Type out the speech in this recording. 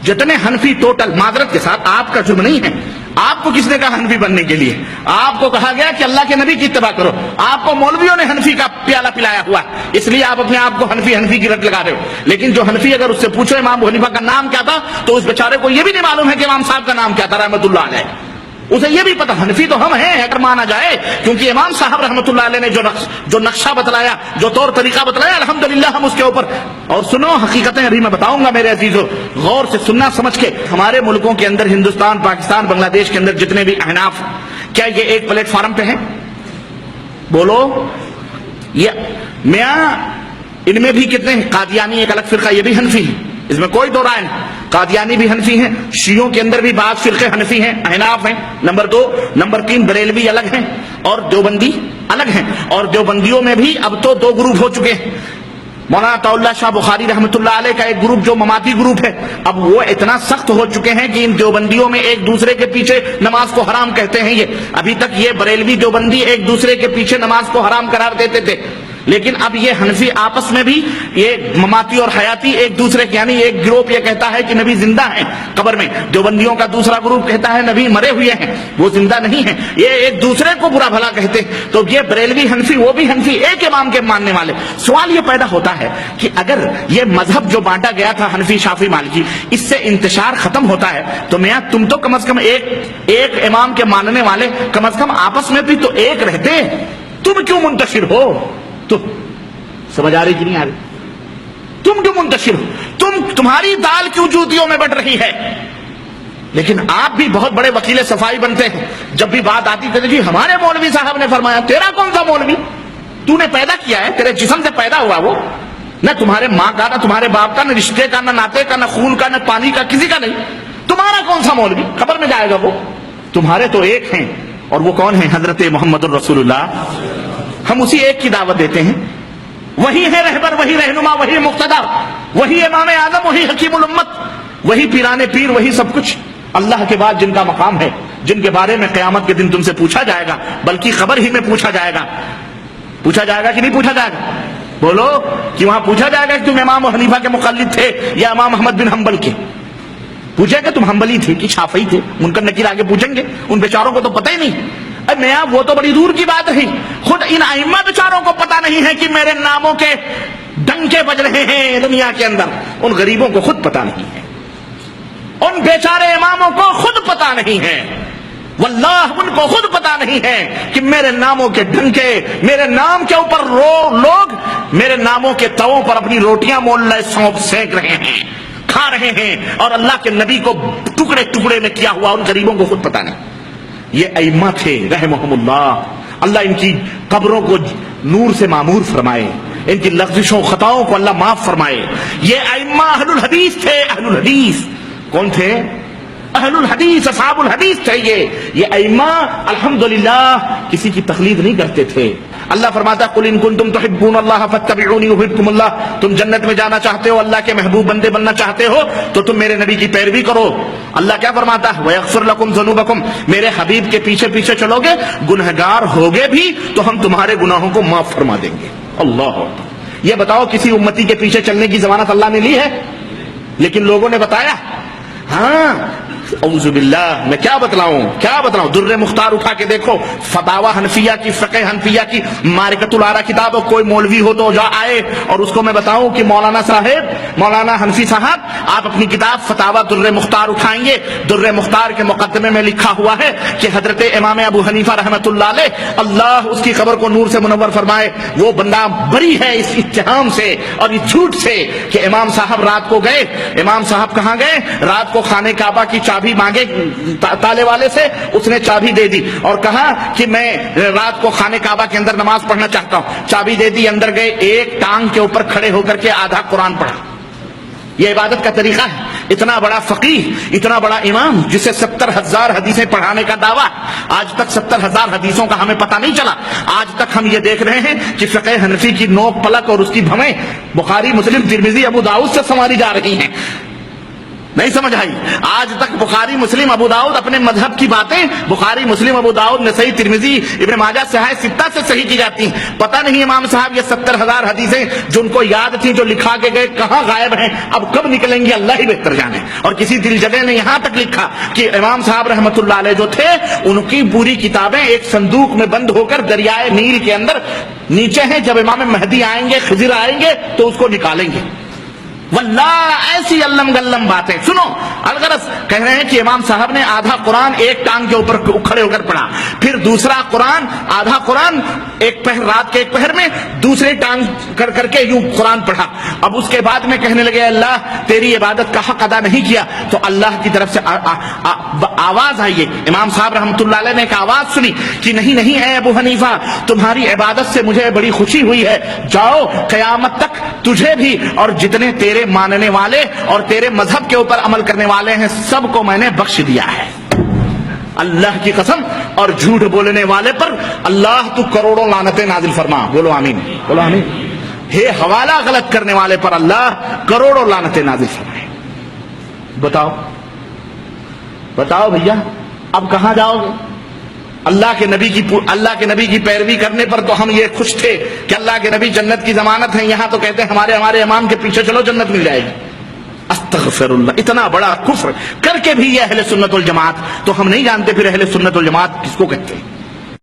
جتنے حنفی ٹوٹل، معذرت کے ساتھ آپ کا جرم نہیں ہے، آپ کو کس نے کہا حنفی بننے کے لیے؟ آپ کو کہا گیا کہ اللہ کے نبی کی اتباع کرو، آپ کو مولویوں نے حنفی کا پیالہ پلایا ہوا، اس لیے آپ اپنے آپ کو حنفی کی رٹ لگا رہے ہو۔ لیکن جو حنفی اگر اس سے پوچھو امام ابو حنیفہ کا نام کیا تھا تو اس بیچارے کو یہ بھی نہیں معلوم ہے کہ امام صاحب کا نام کیا تھا رحمۃ اللہ علیہ، اسے یہ بھی پتا حنفی تو ہم ہیں اگر مانا جائے، کیونکہ امام صاحب رحمۃ اللہ علیہ نے جو نقشہ بتلایا، جو طور طریقہ بتلایا، الحمدللہ ہم اس کے اوپر۔ اور سنو حقیقتیں ابھی میں بتاؤں گا میرے عزیزو، غور سے سننا سمجھ کے۔ ہمارے ملکوں کے اندر، ہندوستان، پاکستان، بنگلہ دیش کے اندر جتنے بھی احناف، کیا یہ ایک پلیٹ فارم پہ ہیں؟ بولو۔ یہ میاں ان میں بھی کتنے ہیں؟ قادیانی ایک الگ فرقہ، یہ بھی حنفی ہے، اس میں کوئی دو رائے نہیں، قادیانی بھی حنفی ہیں، شیعوں کے اندر بھی بعض فرقے حنفی ہیں، احناف ہیں، نمبر 2، نمبر 3 بریلوی الگ ہیں اور دیوبندی الگ ہیں، اور دیوبندیوں میں بھی اب تو 2 گروپ ہو چکے ہیں۔ مولانا عطا اللہ شاہ بخاری رحمۃ اللہ علیہ کا ایک گروپ جو مماتی گروپ ہے، اب وہ اتنا سخت ہو چکے ہیں کہ ان دیوبندیوں میں ایک دوسرے کے پیچھے نماز کو حرام کہتے ہیں۔ یہ ابھی تک یہ بریلوی دیوبندی ایک دوسرے کے پیچھے نماز کو حرام قرار دیتے تھے، لیکن اب یہ حنفی آپس میں بھی، یہ مماتی اور حیاتی ایک دوسرے کے، یعنی ایک گروپ یہ کہتا ہے کہ نبی زندہ ہیں قبر میں، دیوبندیوں کا دوسرا گروپ کہتا ہے نبی مرے ہوئے ہیں، وہ زندہ نہیں ہیں، یہ ایک دوسرے کو برا بھلا کہتے ہیں۔ تو یہ بریلوی حنفی، وہ بھی حنفی، ایک امام کے ماننے والے۔ سوال یہ پیدا ہوتا ہے کہ اگر یہ مذہب جو بانٹا گیا تھا حنفی، شافعی، مالکی، اس سے انتشار ختم ہوتا ہے تو میاں تم تو کم از کم ایک امام کے ماننے والے کم از کم آپس میں بھی تو ایک رہتے، تم کیوں منتشر ہو؟ سمجھ آ رہی کہ نہیں آ رہی؟ تم کیوں منتشر ہو؟ تمہاری دال کیوں جوتیوں میں بٹ رہی ہے؟ لیکن آپ بھی بہت بڑے وکیل صفائی بنتے ہیں، جب بھی بات آتی تھی جی ہمارے مولوی صاحب نے فرمایا، تیرا کون سا مولوی؟ تو نے پیدا کیا ہے، تیرے جسم سے پیدا ہوا وہ، نہ تمہارے ماں کا، نہ تمہارے باپ کا، نہ رشتے کا، نہ ناطے کا، نہ خون کا، نہ پانی کا، کسی کا نہیں۔ تمہارا کون سا مولوی؟ قبر میں جائے گا وہ۔ تمہارے تو ایک ہیں، اور وہ کون ہیں؟ حضرت محمد الرسول اللہ۔ ہم اسی ایک کی دعوت دیتے ہیں، وہی ہے رہبر، وہی رہنما، وہی مقتدا، وہی امام اعظم، وہی حکیم الامت، وہی پیران پیر، وہی سب کچھ۔ اللہ کے بعد جن کا مقام ہے، جن کے بارے میں قیامت کے دن تم سے پوچھا جائے گا، بلکہ قبر ہی میں پوچھا جائے گا۔ پوچھا جائے گا کہ نہیں پوچھا جائے گا؟ بولو کہ وہاں پوچھا جائے گا کہ تم امام حنیفہ کے مقلد تھے یا امام احمد بن حنبل کے؟ پوچھے گا تم حنبلی تھے کہ شافعی تھے؟ منکر نکیر آگے پوچھیں گے، ان بیچاروں کو تو پتہ ہی نہیں۔ ارے میاں وہ تو بڑی دور کی بات ہے، خود ان ائمہ بیچاروں کو پتہ نہیں ہے کہ میرے ناموں کے ڈنکے بج رہے ہیں دنیا کے اندر، ان غریبوں کو خود پتہ نہیں ہے، ان بیچارے اماموں کو خود پتہ نہیں ہے، واللہ ان کو خود پتہ نہیں ہے کہ میرے ناموں کے ڈنکے، میرے نام کے اوپر لوگ میرے ناموں کے تووں پر اپنی روٹیاں مولہ سونپ سینک رہے ہیں، کھا رہے ہیں، اور اللہ کے نبی کو ٹکڑے ٹکڑے میں کیا ہوا ان غریبوں کو خود پتہ نہیں۔ یہ ائمہ تھے رحمہم اللہ، اللہ ان کی قبروں کو نور سے معمور فرمائے، ان کی لغزشوں خطاؤں کو اللہ معاف فرمائے۔ یہ ائمہ اہل الحدیث تھے، اہل الحدیث کون تھے؟ اہل الحدیث، اصحاب الحدیث تھے یہ ائمہ الحمدللہ کسی کی تقلید نہیں کرتے تھے۔ اللہ فرماتا ہے قل ان کنتم تحبون اللہ فاتبعونی یحببکم اللہ، تم جنت میں جانا چاہتے ہو، اللہ کے محبوب بندے بننا چاہتے ہو تو تم میرے نبی کی پیروی کرو۔ اللہ کیا فرماتا ہے ویغفر لکم ذنوبکم، میرے حبیب کے پیچھے پیچھے چلو گے، گنہگار ہوگے بھی تو ہم تمہارے گناہوں کو معاف فرما دیں گے۔ اللہ اکبر۔ یہ بتاؤ کسی امتی کے پیچھے چلنے کی ضمانت اللہ نے لی ہے؟ لیکن لوگوں نے بتایا، ہاں اعوذ باللہ، میں کیا بتلاؤں؟ در مختار اٹھا کے دیکھو، فتاوی حنفیہ کی، فقہ حنفیہ کی معرکۃ الآراء کتاب، کوئی مولوی ہو تو جا آئے اور اس کو میں بتاؤں کہ مولانا حنفی صاحب آپ اپنی کتاب فتاوی در مختار اٹھائیں گے، در مختار کے مقدمے میں لکھا ہوا ہے کہ حضرت امام ابو حنیفہ رحمۃ اللہ علیہ، اللہ اس کی قبر کو نور سے منور فرمائے، وہ بندہ بری ہے اس اتہام سے اور اس جھوٹ سے کہ امام صاحب رات کو گئے، امام صاحب کہاں گئے؟ رات کو خانہ کعبہ کی چابی مانگے تالے والے سے، اس نے چابی دے دی اور کہا کہ میں رات کو خانہ کعبہ کے اندر نماز پڑھنا چاہتا ہوں، چابی دے دی، اندر گئے، ایک ٹانگ کے اوپر کھڑے ہو کر کے آدھا قرآن پڑھا۔ یہ عبادت کا طریقہ ہے؟ اتنا بڑا فقیہ، اتنا بڑا امام جسے 70,000 حدیثیں پڑھانے کا دعویٰ، آج تک 70,000 حدیثوں کا ہمیں پتہ نہیں چلا۔ آج تک ہم یہ دیکھ رہے ہیں کہ فقہ حنفی کی نوک پلک اور اس کی بھویں بخاری، مسلم، ترمذی، ابو داؤد سے سنواری جا رہی ہیں۔ نہیں سمجھ آئی؟ آج تک بخاری مسلم ابو داؤد اپنے مذہب کی باتیں بخاری مسلم ابو داؤد نسائی ترمذی ابن ماجہ صحیح ستہ سے صحیح کی جاتی ہیں. پتہ نہیں امام صاحب یہ 70,000 حدیثیں جو ان کو یاد تھیں، جو لکھا کے گئے، کہاں غائب ہیں، اب کب نکلیں گی اللہ ہی بہتر جانے. اور کسی دل جگہ نے یہاں تک لکھا کہ امام صاحب رحمۃ اللہ علیہ جو تھے ان کی پوری کتابیں ایک صندوق میں بند ہو کر دریائے نیل کے اندر نیچے ہیں، جب امام مہدی آئیں گے، خضر آئیں گے تو اس کو نکالیں گے. واللہ ایسی علم گلم باتیں. سنو، الغرض کہہ رہے ہیں کہ امام صاحب نے آدھا قرآن ایک ٹانگ کے اوپر کھڑے ہو کر پڑھا، پھر دوسرا قرآن، آدھا قرآن ایک پہر، رات کے ایک پہر میں دوسرے ٹانگ کر کے یوں قرآن پڑھا. اب اس کے بعد میں کہنے لگے اللہ تیری عبادت کا حق ادا نہیں کیا. تو اللہ کی طرف سے آواز آئی ہے. امام صاحب رحمۃ اللہ علیہ نے ایک آواز سنی کہ نہیں نہیں اے ابو حنیفہ، تمہاری عبادت سے مجھے بڑی خوشی ہوئی ہے، جاؤ قیامت تک تجھے بھی اور جتنے تیرے ماننے والے اور تیرے مذہب کے اوپر عمل کرنے والے ہیں سب کو میں نے بخش دیا ہے. اللہ کی قسم، اور جھوٹ بولنے والے پر اللہ تو کروڑوں لعنتیں نازل فرما. بولو آمین، بولو آمین. ہے حوالہ غلط کرنے والے پر اللہ کروڑوں لعنتیں نازل فرمائے. بتاؤ بتاؤ بھیا، اب کہاں جاؤ گے؟ اللہ کے نبی کی پیروی کرنے پر تو ہم یہ خوش تھے کہ اللہ کے نبی جنت کی ضمانت ہیں، یہاں تو کہتے ہیں ہمارے امام کے پیچھے چلو جنت مل جائے گی. استغفر اللہ، اتنا بڑا کفر کر کے بھی یہ اہل سنت والجماعت. تو ہم نہیں جانتے پھر اہل سنت والجماعت کس کو کہتے ہیں.